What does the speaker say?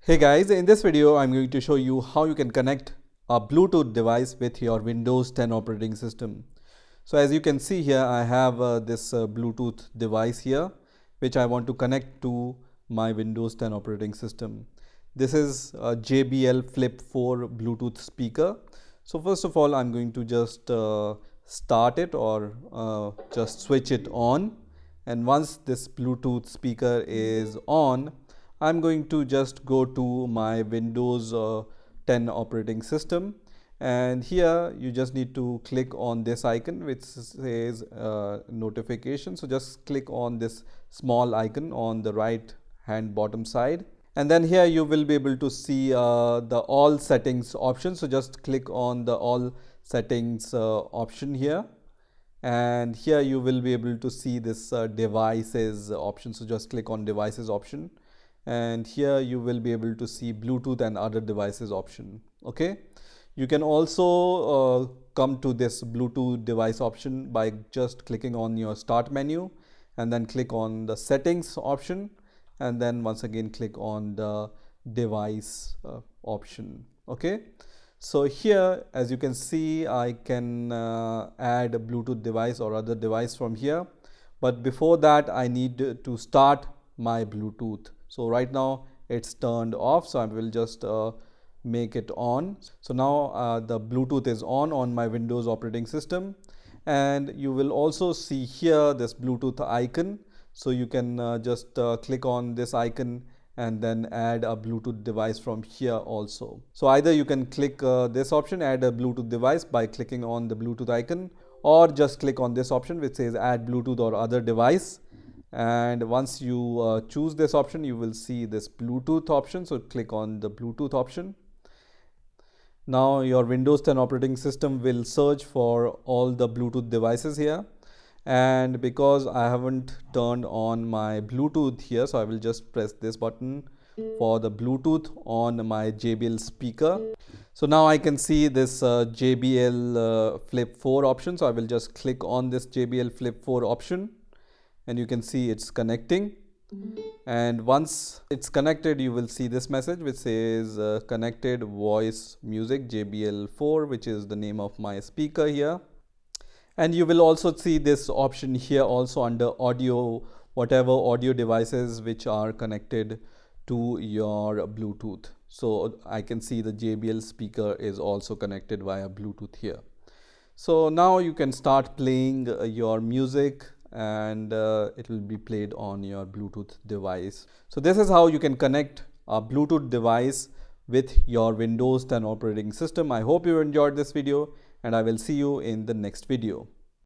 Hey guys, in this video I'm going to show you how you can connect a Bluetooth device with your Windows 10 operating system. So as you can see here, I have this Bluetooth device here which I want to connect to my Windows 10 operating system. This is a JBL Flip 4 Bluetooth speaker. So first of all, I'm going to just start it or just switch it on, and once this Bluetooth speaker is on, I'm going to just go to my Windows 10 operating system, and here you just need to click on this icon which says notification. So just click on this small icon on the right hand bottom side, and then here you will be able to see the all settings option. So just click on the all settings option here, and here you will be able to see this devices option. So just click on devices option, and here you will be able to see Bluetooth and other devices option. Okay, you can also come to this Bluetooth device option by just clicking on your start menu and then click on the settings option, and then once again click on the device option. Okay, so here as you can see, I can add a Bluetooth device or other device from here, but before that I need to start my Bluetooth. So right now it's turned off, so I will just make it on. So now the Bluetooth is on my Windows operating system, and you will also see here this Bluetooth icon. So you can just click on this icon and then add a Bluetooth device from here also. So either you can click this option, add a Bluetooth device, by clicking on the Bluetooth icon, or just click on this option which says add Bluetooth or other device. And once you choose this option, you will see this Bluetooth option. So click on the Bluetooth option. Now your Windows 10 operating system will search for all the Bluetooth devices here, and because I haven't turned on my Bluetooth here, so I will just press this button for the Bluetooth on my JBL speaker. So now I can see this JBL Flip 4 option. So I will just click on this JBL Flip 4 option, and you can see it's connecting. And once it's connected, you will see this message which says connected voice music JBL 4, which is the name of my speaker here. And you will also see this option here also under audio, whatever audio devices which are connected to your Bluetooth. So I can see the JBL speaker is also connected via Bluetooth here. So now you can start playing your music, and it will be played on your Bluetooth device. So this is how you can connect a Bluetooth device with your Windows 10 operating system. I hope you enjoyed this video, and I will see you in the next video.